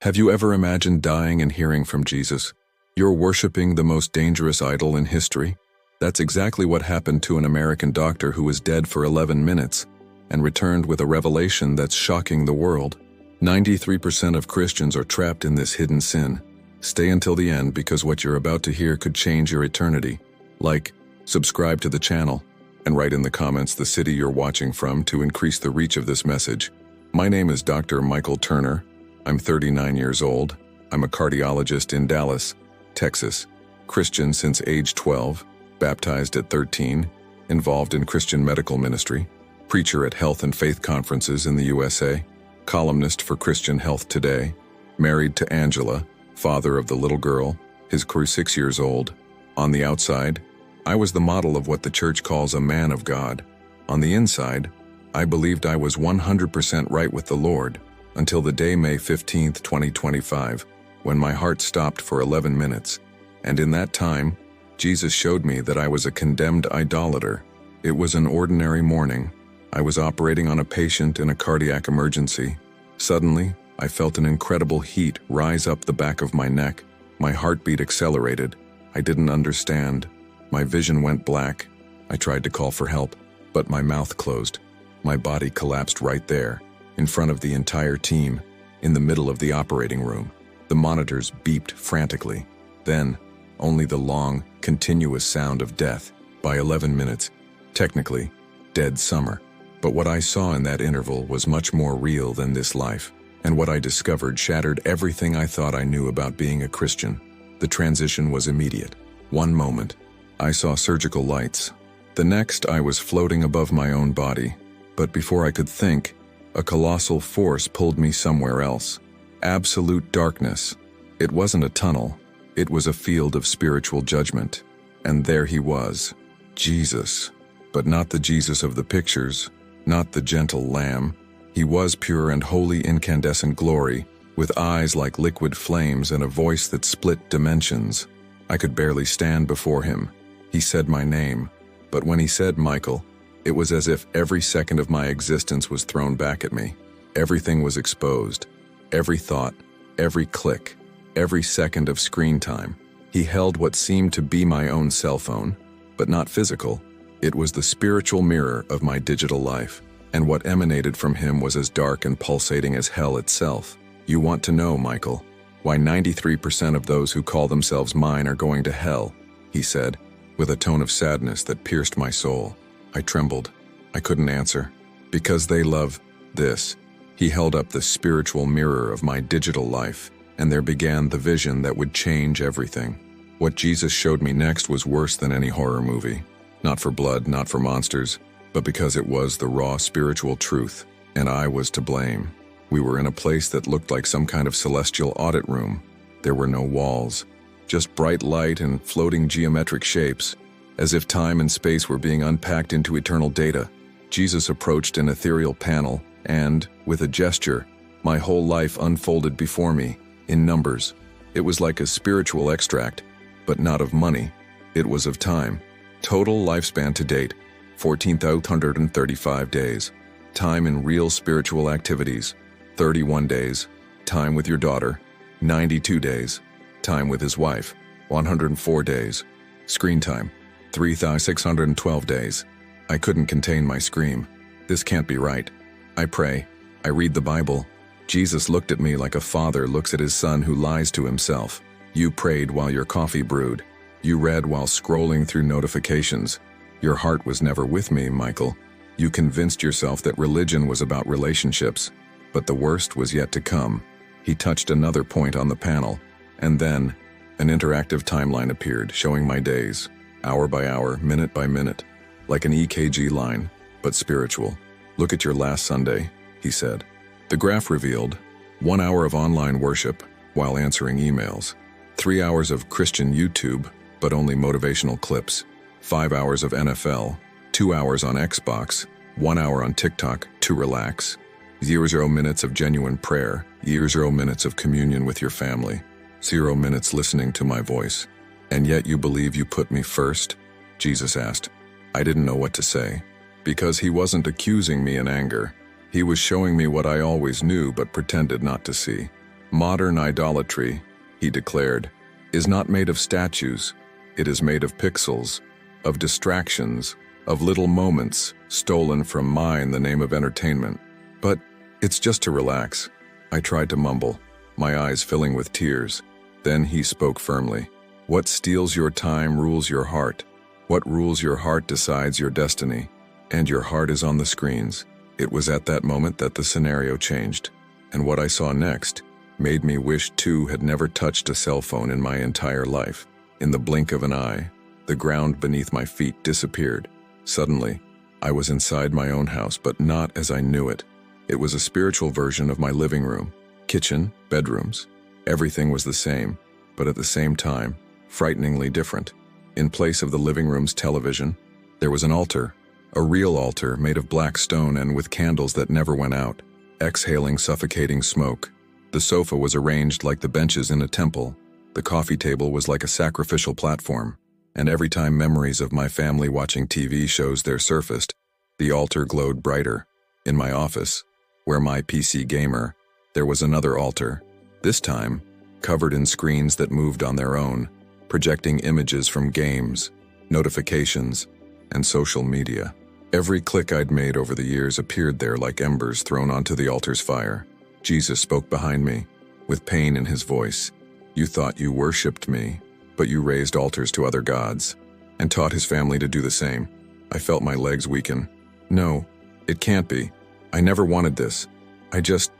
Have you ever imagined dying and hearing from Jesus? You're worshiping the most dangerous idol in history? That's exactly what happened to an American doctor who was dead for 11 minutes and returned with a revelation that's shocking the world. 93% of Christians are trapped in this hidden sin. Stay until the end because what you're about to hear could change your eternity. Like, subscribe to the channel, and write in the comments the city you're watching from to increase the reach of this message. My name is Dr. Michael Turner. I'm 39 years old. I'm a cardiologist in Dallas, Texas. Christian since age 12, baptized at 13, involved in Christian medical ministry, preacher at health and faith conferences in the USA, columnist for Christian Health Today, married to Angela, father of the little girl, his crew 6 years old. On the outside, I was the model of what the church calls a man of God. On the inside, I believed I was 100% right with the Lord, until the day May 15, 2025, when my heart stopped for 11 minutes. And in that time, Jesus showed me that I was a condemned idolater. It was an ordinary morning. I was operating on a patient in a cardiac emergency. Suddenly, I felt an incredible heat rise up the back of my neck. My heartbeat accelerated. I didn't understand. My vision went black. I tried to call for help, but my mouth closed. My body collapsed right there, in front of the entire team, in the middle of the operating room. The monitors beeped frantically. Then, only the long, continuous sound of death. By 11 minutes, technically, dead summer. But what I saw in that interval was much more real than this life. And what I discovered shattered everything I thought I knew about being a Christian. The transition was immediate. One moment, I saw surgical lights. The next, I was floating above my own body. But before I could think, a colossal force pulled me somewhere else. Absolute darkness. It wasn't a tunnel. It was a field of spiritual judgment. And there he was, Jesus. But not the Jesus of the pictures, not the gentle lamb. He was pure and holy incandescent glory, with eyes like liquid flames and a voice that split dimensions. I could barely stand before him. He said my name, but when he said Michael, it was as if every second of my existence was thrown back at me. Everything was exposed. Every thought, every click, every second of screen time. He held what seemed to be my own cell phone, but not physical. It was the spiritual mirror of my digital life, and what emanated from him was as dark and pulsating as hell itself. You want to know, Michael, why 93% of those who call themselves mine are going to hell, he said, with a tone of sadness that pierced my soul. I trembled. I couldn't answer. Because they love this. He held up the spiritual mirror of my digital life, and there began the vision that would change everything. What Jesus showed me next was worse than any horror movie. Not for blood, not for monsters, but because it was the raw spiritual truth, and I was to blame. We were in a place that looked like some kind of celestial audit room. There were no walls, just bright light and floating geometric shapes, as if time and space were being unpacked into eternal data. Jesus approached an ethereal panel, and, with a gesture, my whole life unfolded before me, in numbers. It was like a spiritual extract, but not of money. It was of time. Total lifespan to date, 14,835 days. Time in real spiritual activities, 31 days. Time with your daughter, 92 days. Time with his wife, 104 days. Screen time, 3,612 days. I couldn't contain my scream. This can't be right. I pray. I read the Bible. Jesus looked at me like a father looks at his son who lies to himself. You prayed while your coffee brewed. You read while scrolling through notifications. Your heart was never with me, Michael. You convinced yourself that religion was about relationships. But the worst was yet to come. He touched another point on the panel, and then an interactive timeline appeared showing my days, hour by hour, minute by minute, like an EKG line, but spiritual. Look at your last Sunday, he said. The graph revealed 1 hour of online worship while answering emails, 3 hours of Christian YouTube, but only motivational clips, 5 hours of NFL, 2 hours on Xbox, 1 hour on TikTok to relax, 0 minutes of genuine prayer, 0 minutes of communion with your family, 0 minutes listening to my voice. And yet you believe you put me first? Jesus asked. I didn't know what to say, because he wasn't accusing me in anger. He was showing me what I always knew but pretended not to see. Modern idolatry, he declared, is not made of statues. It is made of pixels, of distractions, of little moments stolen from mine in the name of entertainment. But it's just to relax. I tried to mumble, my eyes filling with tears. Then he spoke firmly. What steals your time rules your heart. What rules your heart decides your destiny. And your heart is on the screens. It was at that moment that the scenario changed. And what I saw next made me wish too had never touched a cell phone in my entire life. In the blink of an eye, the ground beneath my feet disappeared. Suddenly, I was inside my own house, but not as I knew it. It was a spiritual version of my living room, kitchen, bedrooms. Everything was the same, but at the same time, frighteningly different. In place of the living room's television, there was an altar, a real altar made of black stone and with candles that never went out, exhaling suffocating smoke. The sofa was arranged like the benches in a temple. The coffee table was like a sacrificial platform. And every time memories of my family watching TV shows there surfaced, the altar glowed brighter. In my office, where my PC gamer, there was another altar, this time covered in screens that moved on their own, projecting images from games, notifications, and social media. Every click I'd made over the years appeared there like embers thrown onto the altar's fire. Jesus spoke behind me, with pain in his voice. You thought you worshipped me, but you raised altars to other gods, and taught his family to do the same. I felt my legs weaken. No, it can't be. I never wanted this. I just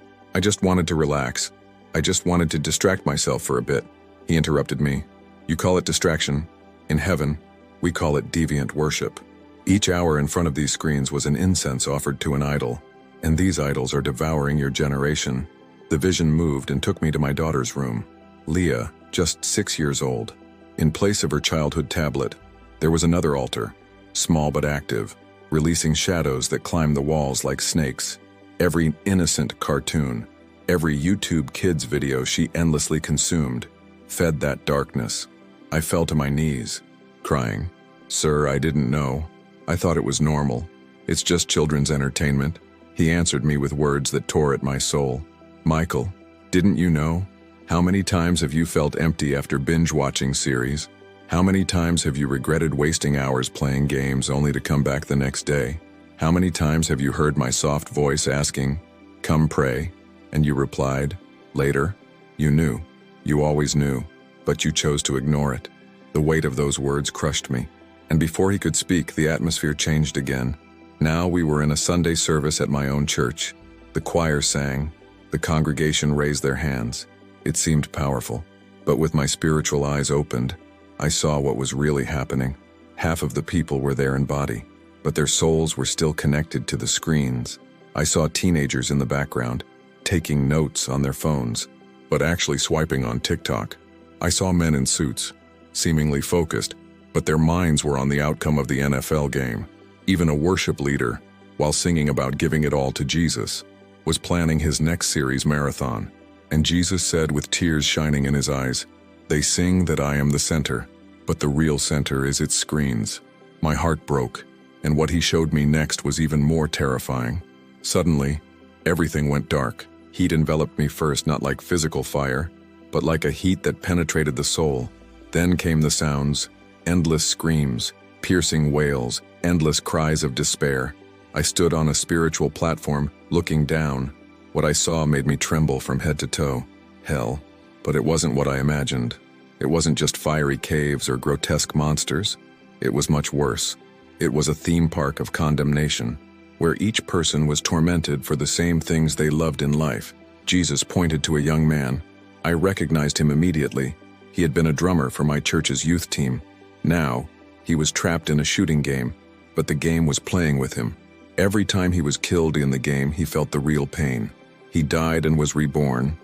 wanted to relax. I just wanted to distract myself for a bit. He interrupted me. You call it distraction. In heaven, we call it deviant worship. Each hour in front of these screens was an incense offered to an idol, and these idols are devouring your generation. The vision moved and took me to my daughter's room. Leah, just 6 years old. In place of her childhood tablet, there was another altar, small but active, releasing shadows that climbed the walls like snakes. Every innocent cartoon, every YouTube Kids video she endlessly consumed, fed that darkness. I fell to my knees, crying, "Sir, I didn't know. I thought it was normal. It's just children's entertainment." He answered me with words that tore at my soul. "Michael, didn't you know? How many times have you felt empty after binge-watching series? How many times have you regretted wasting hours playing games only to come back the next day? How many times have you heard my soft voice asking, 'Come pray,' and you replied, 'Later'? You knew. You always knew, but you chose to ignore it." The weight of those words crushed me, and before he could speak, the atmosphere changed again. Now we were in a Sunday service at my own church. The choir sang. The congregation raised their hands. It seemed powerful, but with my spiritual eyes opened, I saw what was really happening. Half of the people were there in body, but their souls were still connected to the screens. I saw teenagers in the background, taking notes on their phones, but actually swiping on TikTok. I saw men in suits, seemingly focused, but their minds were on the outcome of the NFL game. Even a worship leader, while singing about giving it all to Jesus, was planning his next series marathon. And Jesus said with tears shining in his eyes, "They sing that I am the center, but the real center is its screens." My heart broke, and what he showed me next was even more terrifying. Suddenly, everything went dark. Heat enveloped me first, not like physical fire, but like a heat that penetrated the soul. Then came the sounds, endless screams, piercing wails, endless cries of despair. I stood on a spiritual platform, looking down. What I saw made me tremble from head to toe. Hell. But it wasn't what I imagined. It wasn't just fiery caves or grotesque monsters. It was much worse. It was a theme park of condemnation, where each person was tormented for the same things they loved in life. Jesus pointed to a young man. I recognized him immediately. He had been a drummer for my church's youth team. Now, he was trapped in a shooting game, but the game was playing with him. Every time he was killed in the game, he felt the real pain. He died and was reborn,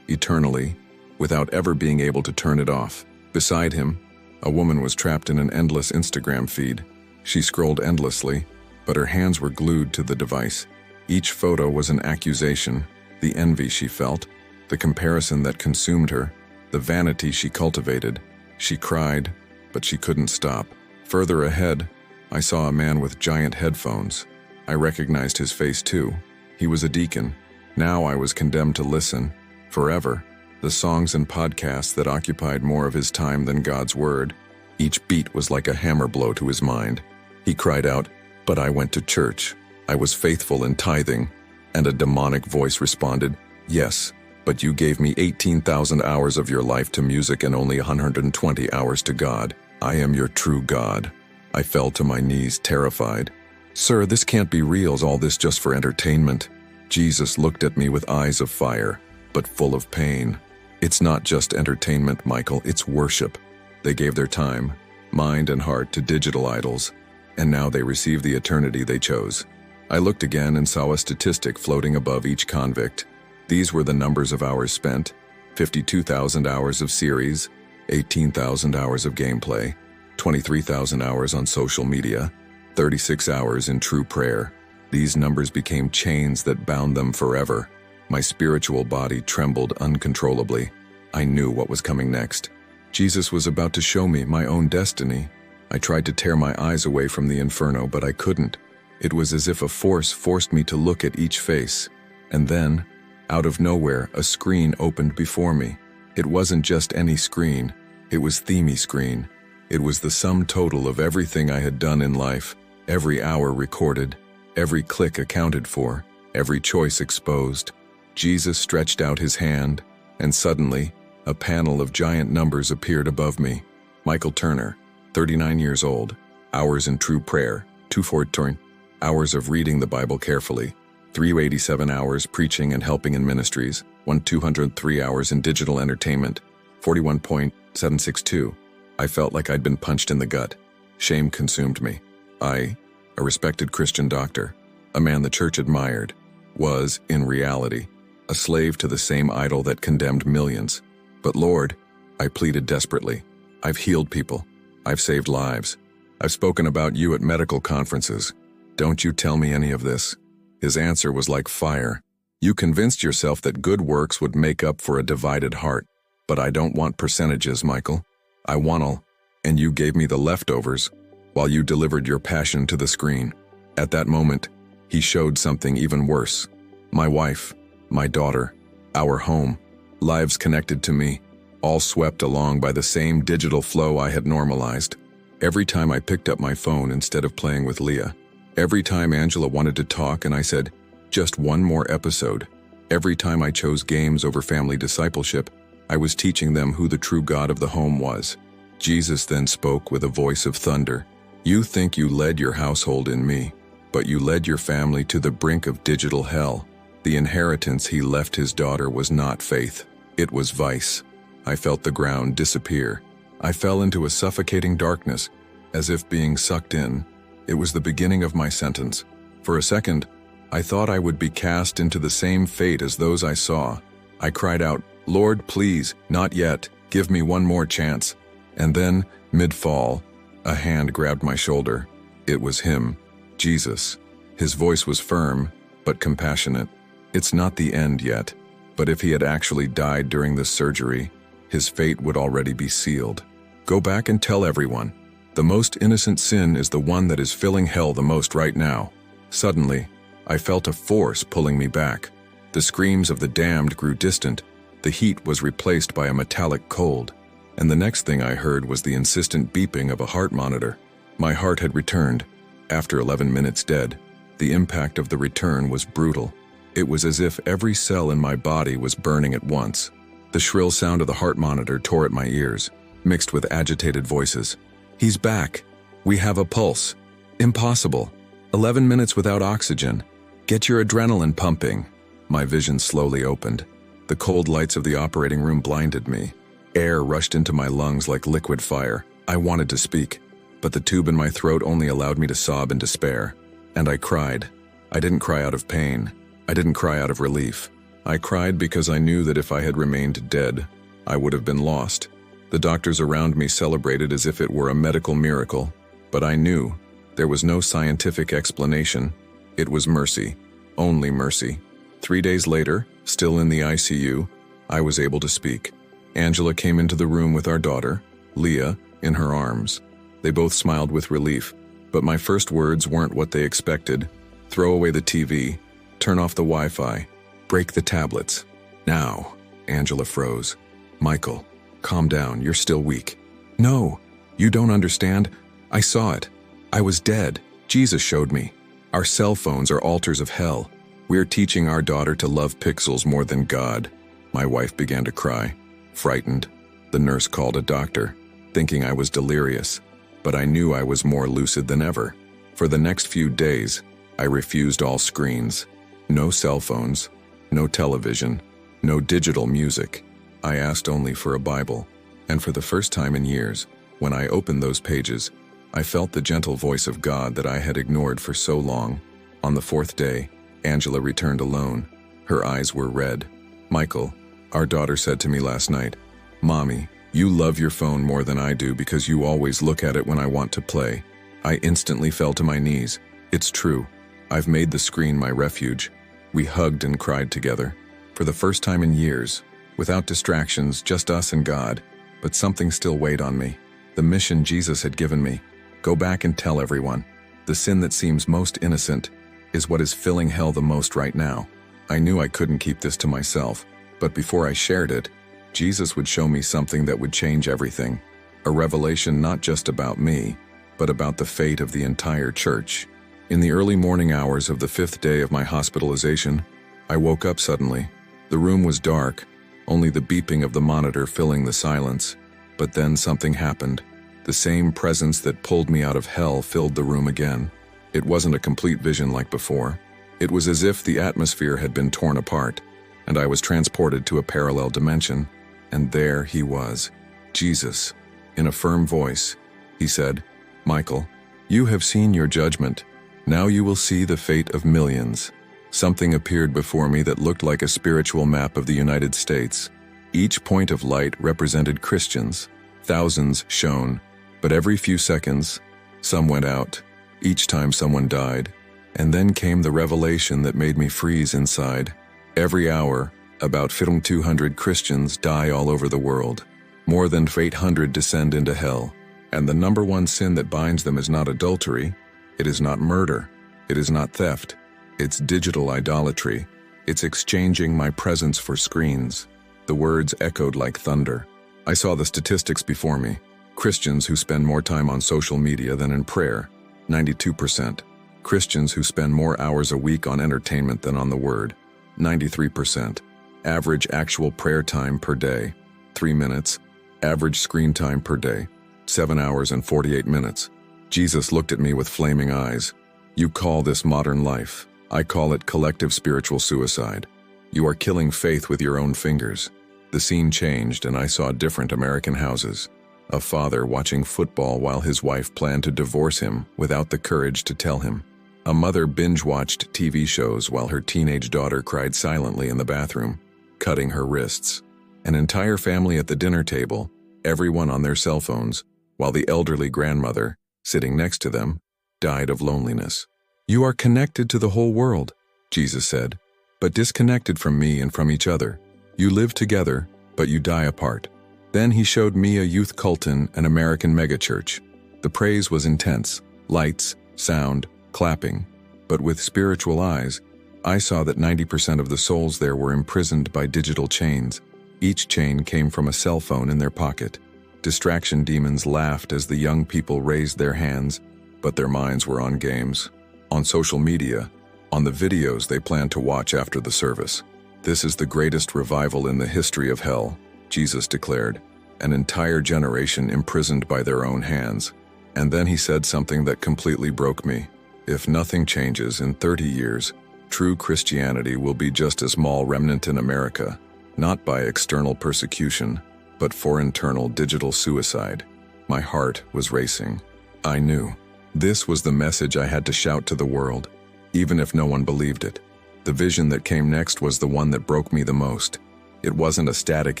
eternally, without ever being able to turn it off. Beside him, a woman was trapped in an endless Instagram feed. She scrolled endlessly, but her hands were glued to the device. Each photo was an accusation, the envy she felt, the comparison that consumed her, the vanity she cultivated. She cried, but she couldn't stop. Further ahead, I saw a man with giant headphones. I recognized his face too. He was a deacon, Now I was condemned to listen, forever, the songs and podcasts that occupied more of his time than God's word. Each beat was like a hammer blow to his mind. He cried out, "But I went to church. I was faithful in tithing." And a demonic voice responded, "Yes, but you gave me 18,000 hours of your life to music and only 120 hours to God. I am your true God." I fell to my knees, terrified. "Sir, this can't be real. Is all this just for entertainment?" Jesus looked at me with eyes of fire, but full of pain. "It's not just entertainment, Michael, it's worship." They gave their time, mind and heart to digital idols, and now they receive the eternity they chose. I looked again and saw a statistic floating above each convict. These were the numbers of hours spent: 52,000 hours of series, 18,000 hours of gameplay, 23,000 hours on social media, 36 hours in true prayer. These numbers became chains that bound them forever. My spiritual body trembled uncontrollably. I knew what was coming next. Jesus was about to show me my own destiny. I tried to tear my eyes away from the inferno, but I couldn't. It was as if a force forced me to look at each face. And then, out of nowhere, a screen opened before me. It wasn't just any screen. It was Themey screen. It was the sum total of everything I had done in life, every hour recorded, every click accounted for, every choice exposed. Jesus stretched out his hand, and suddenly, a panel of giant numbers appeared above me. Michael Turner, 39 years old, hours in true prayer, 214 hours of reading the Bible carefully, 387 hours preaching and helping in ministries, 203 hours in digital entertainment, 41.762. I felt like I'd been punched in the gut. Shame consumed me. I, a respected Christian doctor, a man the church admired, was, in reality, a slave to the same idol that condemned millions. But Lord, I pleaded desperately, I've healed people. I've saved lives. I've spoken about you at medical conferences. Don't you tell me any of this. His answer was like fire. You convinced yourself that good works would make up for a divided heart. But I don't want percentages, Michael. I want all. And you gave me the leftovers while you delivered your passion to the screen. At that moment, he showed something even worse. My wife, my daughter, our home, lives connected to me, all swept along by the same digital flow I had normalized. Every time I picked up my phone instead of playing with Leah, every time Angela wanted to talk and I said, just one more episode, every time I chose games over family discipleship, I was teaching them who the true God of the home was. Jesus then spoke with a voice of thunder. You think you led your household in me, but you led your family to the brink of digital hell. The inheritance he left his daughter was not faith, it was vice. I felt the ground disappear. I fell into a suffocating darkness, as if being sucked in. It was the beginning of my sentence. For a second, I thought I would be cast into the same fate as those I saw. I cried out, Lord, please, not yet, give me one more chance. And then, mid-fall, a hand grabbed my shoulder. It was him, Jesus. His voice was firm, but compassionate. It's not the end yet, but if he had actually died during this surgery, his fate would already be sealed. Go back and tell everyone. The most innocent sin is the one that is filling hell the most right now. Suddenly, I felt a force pulling me back. The screams of the damned grew distant. The heat was replaced by a metallic cold. And the next thing I heard was the insistent beeping of a heart monitor. My heart had returned. After 11 minutes dead, the impact of the return was brutal. It was as if every cell in my body was burning at once. The shrill sound of the heart monitor tore at my ears, mixed with agitated voices. He's back. We have a pulse. Impossible. 11 minutes without oxygen. Get your adrenaline pumping. My vision slowly opened. The cold lights of the operating room blinded me. Air rushed into my lungs like liquid fire. I wanted to speak, but the tube in my throat only allowed me to sob in despair. And I cried. I didn't cry out of pain. I didn't cry out of relief. I cried because I knew that if I had remained dead, I would have been lost. The doctors around me celebrated as if it were a medical miracle, but I knew there was no scientific explanation. It was mercy, only mercy. 3 days later, still in the ICU, I was able to speak. Angela came into the room with our daughter, Leah, in her arms. They both smiled with relief, but my first words weren't what they expected. Throw away the TV, turn off the Wi-Fi. Break the tablets. Now. Angela froze. Michael, calm down, you're still weak. No, you don't understand. I saw it. I was dead. Jesus showed me. Our cell phones are altars of hell. We're teaching our daughter to love pixels more than God. My wife began to cry. Frightened, the nurse called a doctor, thinking I was delirious, but I knew I was more lucid than ever. For the next few days, I refused all screens. No cell phones, no television, no digital music. I asked only for a Bible, and for the first time in years, when I opened those pages, I felt the gentle voice of God that I had ignored for so long. On the fourth day, Angela returned alone. Her eyes were red. Michael, our daughter, said to me last night, "Mommy, you love your phone more than I do because you always look at it when I want to play." I instantly fell to my knees. It's true. I've made the screen my refuge. We hugged and cried together. For the first time in years, without distractions, just us and God, but something still weighed on me. The mission Jesus had given me. Go back and tell everyone. The sin that seems most innocent is what is filling hell the most right now. I knew I couldn't keep this to myself, but before I shared it, Jesus would show me something that would change everything. A revelation not just about me, but about the fate of the entire church. In the early morning hours of the 5th day of my hospitalization, I woke up suddenly. The room was dark, only the beeping of the monitor filling the silence. But then something happened. The same presence that pulled me out of hell filled the room again. It wasn't a complete vision like before. It was as if the atmosphere had been torn apart, and I was transported to a parallel dimension. And there he was, Jesus. In a firm voice, he said, "Michael, you have seen your judgment. Now you will see the fate of millions." Something appeared before me that looked like a spiritual map of the United States. Each point of light represented Christians. Thousands shone, but every few seconds, some went out. Each time someone died. And then came the revelation that made me freeze inside. Every hour, about 200 Christians die all over the world. More than 800 descend into hell. And the number one sin that binds them is not adultery. It is not murder. It is not theft. It's digital idolatry. It's exchanging my presence for screens. The words echoed like thunder. I saw the statistics before me. Christians who spend more time on social media than in prayer, 92%. Christians who spend more hours a week on entertainment than on the Word, 93%. Average actual prayer time per day, 3 minutes. Average screen time per day, 7 hours and 48 minutes. Jesus looked at me with flaming eyes. "You call this modern life. I call it collective spiritual suicide. You are killing faith with your own fingers." The scene changed and I saw different American houses. A father watching football while his wife planned to divorce him without the courage to tell him. A mother binge-watched TV shows while her teenage daughter cried silently in the bathroom, cutting her wrists. An entire family at the dinner table, everyone on their cell phones, while the elderly grandmother, sitting next to them, died of loneliness. "You are connected to the whole world," Jesus said, "but disconnected from me and from each other. You live together, but you die apart." Then he showed me a youth cult in an American megachurch. The praise was intense, lights, sound, clapping. But with spiritual eyes, I saw that 90% of the souls there were imprisoned by digital chains. Each chain came from a cell phone in their pocket. Distraction demons laughed as the young people raised their hands, but their minds were on games, on social media, on the videos they planned to watch after the service. "This is the greatest revival in the history of hell," Jesus declared. "An entire generation imprisoned by their own hands." And then he said something that completely broke me. If nothing changes in 30 years, true Christianity will be just a small remnant in America, not by external persecution, but for internal digital suicide. My heart was racing. I knew. This was the message I had to shout to the world, even if no one believed it. The vision that came next was the one that broke me the most. It wasn't a static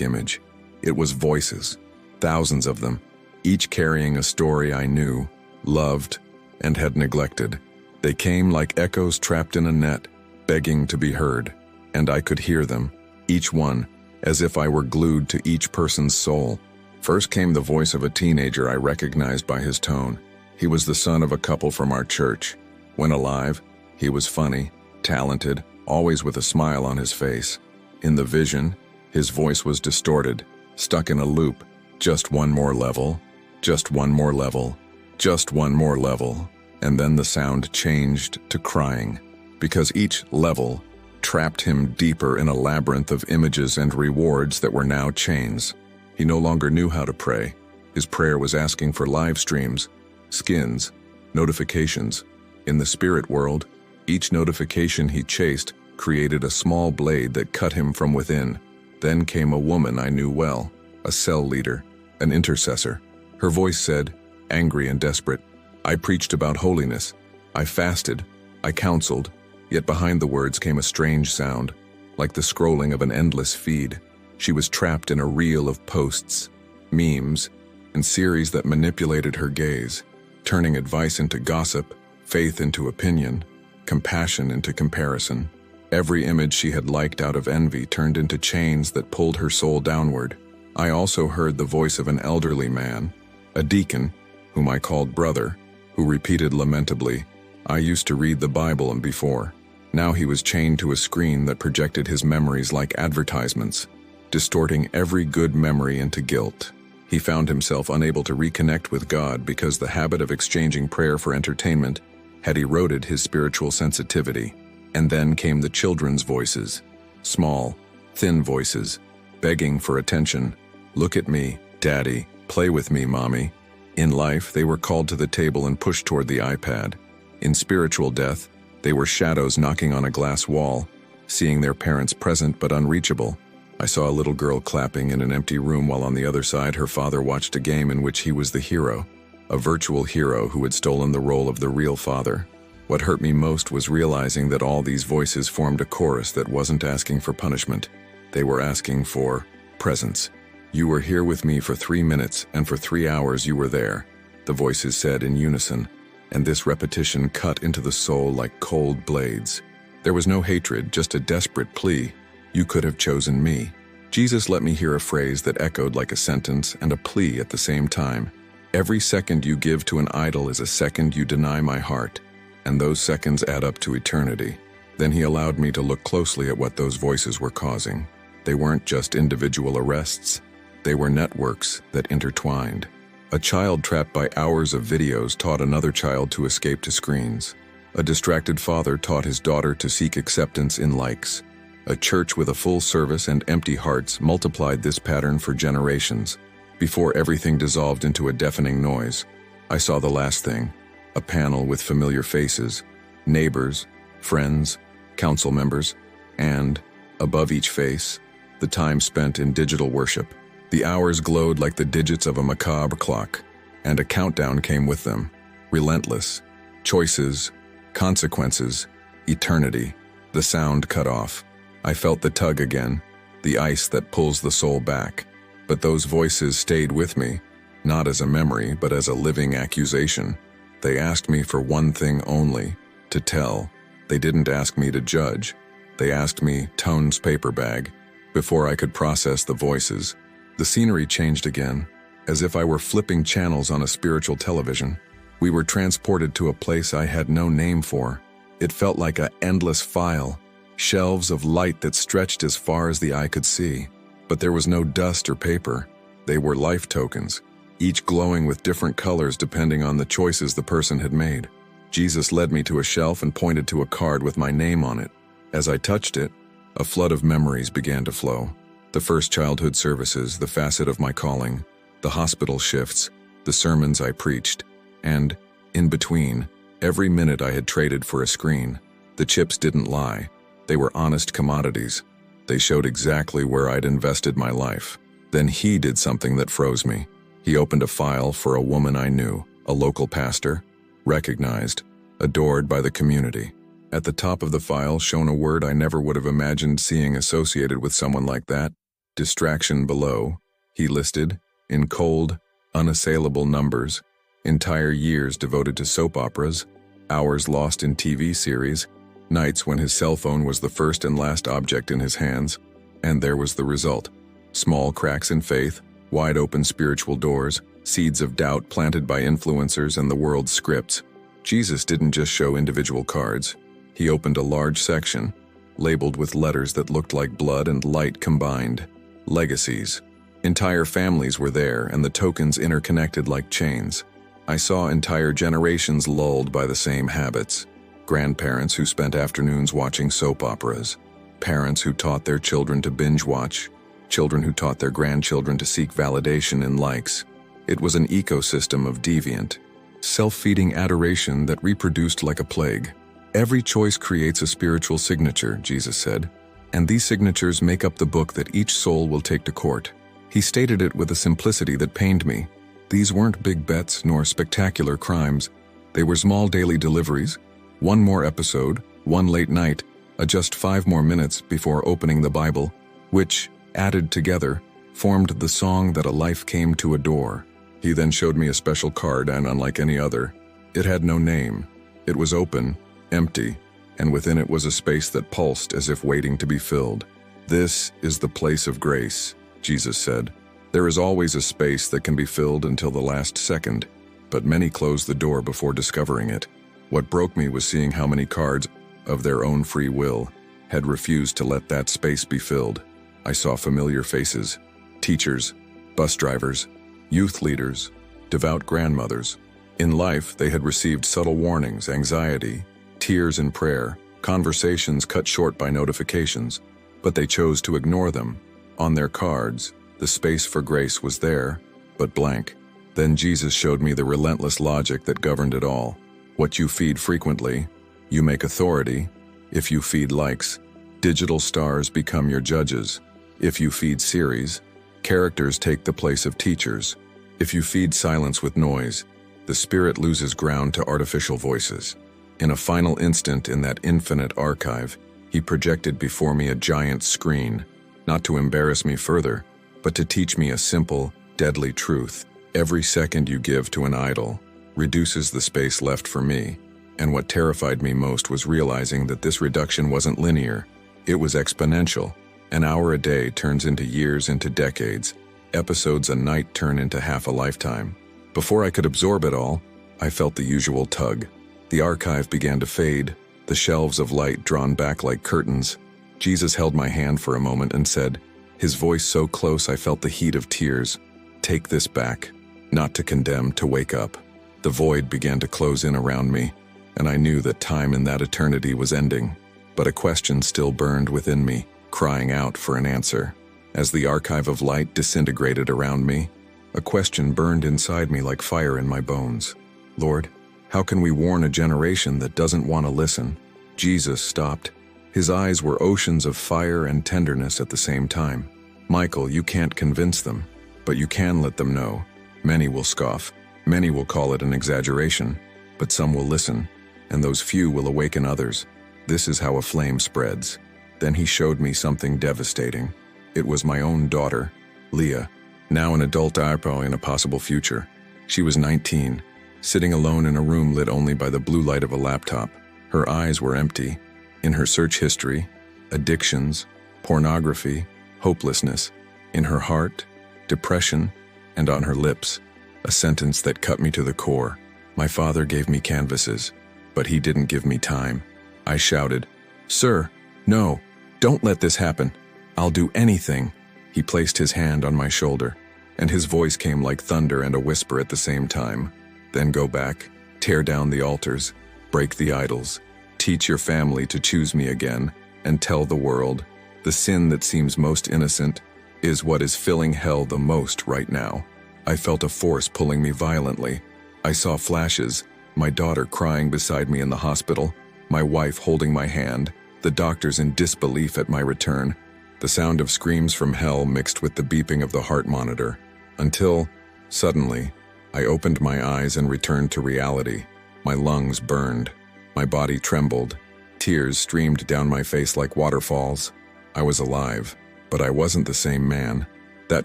image. It was voices, thousands of them, each carrying a story I knew, loved, and had neglected. They came like echoes trapped in a net, begging to be heard, and I could hear them, each one, as if I were glued to each person's soul. First came the voice of a teenager I recognized by his tone. He was the son of a couple from our church. When alive, he was funny, talented, always with a smile on his face. In the vision, his voice was distorted, stuck in a loop. Just one more level, just one more level, just one more level. And then the sound changed to crying, because each level trapped him deeper in a labyrinth of images and rewards that were now chains. He no longer knew how to pray. His prayer was asking for live streams, skins, notifications. In the spirit world, each notification he chased created a small blade that cut him from within. Then came a woman I knew well, a cell leader, an intercessor. Her voice said, angry and desperate, I preached about holiness. I fasted. I counseled. Yet behind the words came a strange sound, like the scrolling of an endless feed. She was trapped in a reel of posts, memes, and series that manipulated her gaze, turning advice into gossip, faith into opinion, compassion into comparison. Every image she had liked out of envy turned into chains that pulled her soul downward. I also heard the voice of an elderly man, a deacon, whom I called brother, who repeated lamentably, I used to read the Bible and before. Now he was chained to a screen that projected his memories like advertisements, distorting every good memory into guilt. He found himself unable to reconnect with God because the habit of exchanging prayer for entertainment had eroded his spiritual sensitivity. And then came the children's voices, small, thin voices, begging for attention. Look at me, Daddy, play with me, Mommy. In life, they were called to the table and pushed toward the iPad. In spiritual death, they were shadows knocking on a glass wall, seeing their parents present but unreachable. I saw a little girl clapping in an empty room while on the other side her father watched a game in which he was the hero, a virtual hero who had stolen the role of the real father. What hurt me most was realizing that all these voices formed a chorus that wasn't asking for punishment. They were asking for presence. You were here with me for 3 minutes, and for 3 hours you were there, the voices said in unison, and this repetition cut into the soul like cold blades. There was no hatred, just a desperate plea. You could have chosen me. Jesus let me hear a phrase that echoed like a sentence and a plea at the same time. Every second you give to an idol is a second you deny my heart, and those seconds add up to eternity. Then he allowed me to look closely at what those voices were causing. They weren't just individual arrests. They were networks that intertwined. A child trapped by hours of videos taught another child to escape to screens. A distracted father taught his daughter to seek acceptance in likes. A church with a full service and empty hearts multiplied this pattern for generations. Before everything dissolved into a deafening noise, I saw the last thing, a panel with familiar faces, neighbors, friends, council members, and, above each face, the time spent in digital worship. The hours glowed like the digits of a macabre clock, and a countdown came with them. Relentless. Choices, consequences, eternity. The sound cut off. I felt the tug again, the ice that pulls the soul back. But those voices stayed with me, not as a memory, but as a living accusation. They asked me for one thing only, to tell. They didn't ask me to judge. They asked me, Tone's paper bag. Before I could process the voices, the scenery changed again, as if I were flipping channels on a spiritual television. We were transported to a place I had no name for. It felt like an endless file, shelves of light that stretched as far as the eye could see. But there was no dust or paper. They were life tokens, each glowing with different colors depending on the choices the person had made. Jesus led me to a shelf and pointed to a card with my name on it. As I touched it, a flood of memories began to flow. The first childhood services, the facet of my calling, the hospital shifts, the sermons I preached, and, in between, every minute I had traded for a screen. The chips didn't lie. They were honest commodities. They showed exactly where I'd invested my life. Then he did something that froze me. He opened a file for a woman I knew, a local pastor, recognized, adored by the community. At the top of the file shone a word I never would have imagined seeing associated with someone like that. Distraction below, he listed, in cold, unassailable numbers, entire years devoted to soap operas, hours lost in TV series, nights when his cell phone was the first and last object in his hands, and there was the result. Small cracks in faith, wide open spiritual doors, seeds of doubt planted by influencers and the world's scripts. Jesus didn't just show individual cards. He opened a large section, labeled with letters that looked like blood and light combined. Legacies. Entire families were there, and the tokens interconnected like chains. I saw entire generations lulled by the same habits. Grandparents who spent afternoons watching soap operas. Parents who taught their children to binge watch. Children who taught their grandchildren to seek validation in likes. It was an ecosystem of deviant, self-feeding adoration that reproduced like a plague. Every choice creates a spiritual signature, Jesus said, and these signatures make up the book that each soul will take to court. He stated it with a simplicity that pained me. These weren't big bets nor spectacular crimes. They were small daily deliveries. One more episode, one late night, just 5 more minutes before opening the Bible, which, added together, formed the song that a life came to adore. He then showed me a special card, and unlike any other, it had no name. It was open, empty, and within it was a space that pulsed as if waiting to be filled. "This is the place of grace," Jesus said. "There is always a space that can be filled until the last second, but many close the door before discovering it." What broke me was seeing how many cards, of their own free will, had refused to let that space be filled. I saw familiar faces: teachers, bus drivers, youth leaders, devout grandmothers. In life, they had received subtle warnings, anxiety, tears in prayer, conversations cut short by notifications, but they chose to ignore them. On their cards, the space for grace was there, but blank. Then Jesus showed me the relentless logic that governed it all. What you feed frequently, you make authority. If you feed likes, digital stars become your judges. If you feed series, characters take the place of teachers. If you feed silence with noise, the spirit loses ground to artificial voices. In a final instant in that infinite archive, he projected before me a giant screen, not to embarrass me further, but to teach me a simple, deadly truth. Every second you give to an idol reduces the space left for me. And what terrified me most was realizing that this reduction wasn't linear. It was exponential. An hour a day turns into years, into decades. Episodes a night turn into half a lifetime. Before I could absorb it all, I felt the usual tug. The archive began to fade, the shelves of light drawn back like curtains. Jesus held my hand for a moment and said, his voice so close I felt the heat of tears, "Take this back, not to condemn, to wake up." The void began to close in around me, and I knew that time in that eternity was ending. But a question still burned within me, crying out for an answer. As the archive of light disintegrated around me, a question burned inside me like fire in my bones. "Lord, how can we warn a generation that doesn't want to listen?" Jesus stopped. His eyes were oceans of fire and tenderness at the same time. "Michael, you can't convince them, but you can let them know. Many will scoff. Many will call it an exaggeration, but some will listen, and those few will awaken others. This is how a flame spreads." Then he showed me something devastating. It was my own daughter, Leah, now an adult in a possible future. She was 19, sitting alone in a room lit only by the blue light of a laptop. Her eyes were empty. In her search history, addictions, pornography, hopelessness. In her heart, depression, and on her lips, a sentence that cut me to the core. "My father gave me canvases, but he didn't give me time." I shouted, "Sir, no, don't let this happen. I'll do anything." He placed his hand on my shoulder, and his voice came like thunder and a whisper at the same time. "Then go back, tear down the altars, break the idols, teach your family to choose me again, and tell the world, the sin that seems most innocent is what is filling hell the most right now." I felt a force pulling me violently. I saw flashes, my daughter crying beside me in the hospital, my wife holding my hand, the doctors in disbelief at my return, the sound of screams from hell mixed with the beeping of the heart monitor, until, suddenly, I opened my eyes and returned to reality. My lungs burned. My body trembled. Tears streamed down my face like waterfalls. I was alive, but I wasn't the same man. That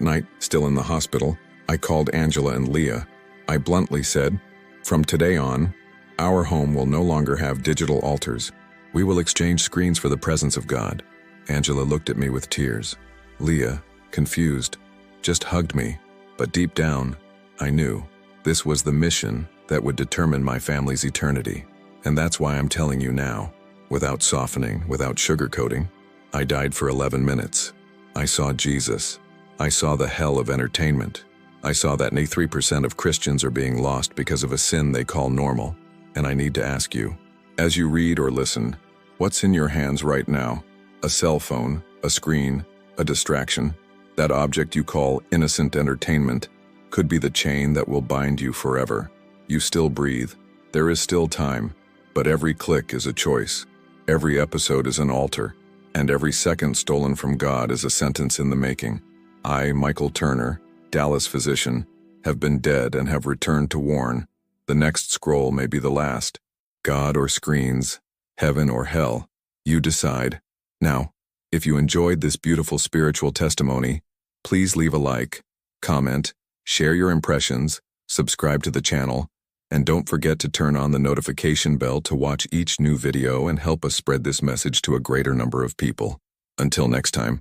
night, still in the hospital, I called Angela and Leah. I bluntly said, "From today on, our home will no longer have digital altars. We will exchange screens for the presence of God." Angela looked at me with tears. Leah, confused, just hugged me, but deep down, I knew this was the mission that would determine my family's eternity. And that's why I'm telling you now. without softening, without sugarcoating. I died for 11 minutes. I saw Jesus. I saw the hell of entertainment. I saw that 93% of Christians are being lost because of a sin they call normal. And I need to ask you, as you read or listen, what's in your hands right now? A cell phone, a screen, a distraction? That object you call innocent entertainment could be the chain that will bind you forever. You still breathe. There is still time. But every click is a choice. Every episode is an altar. And every second stolen from God is a sentence in the making. I, Michael Turner, Dallas physician, have been dead and have returned to warn. The next scroll may be the last. God or screens, heaven or hell, you decide. Now, if you enjoyed this beautiful spiritual testimony, please leave a like, comment, share your impressions, subscribe to the channel, and don't forget to turn on the notification bell to watch each new video and help us spread this message to a greater number of people. Until next time.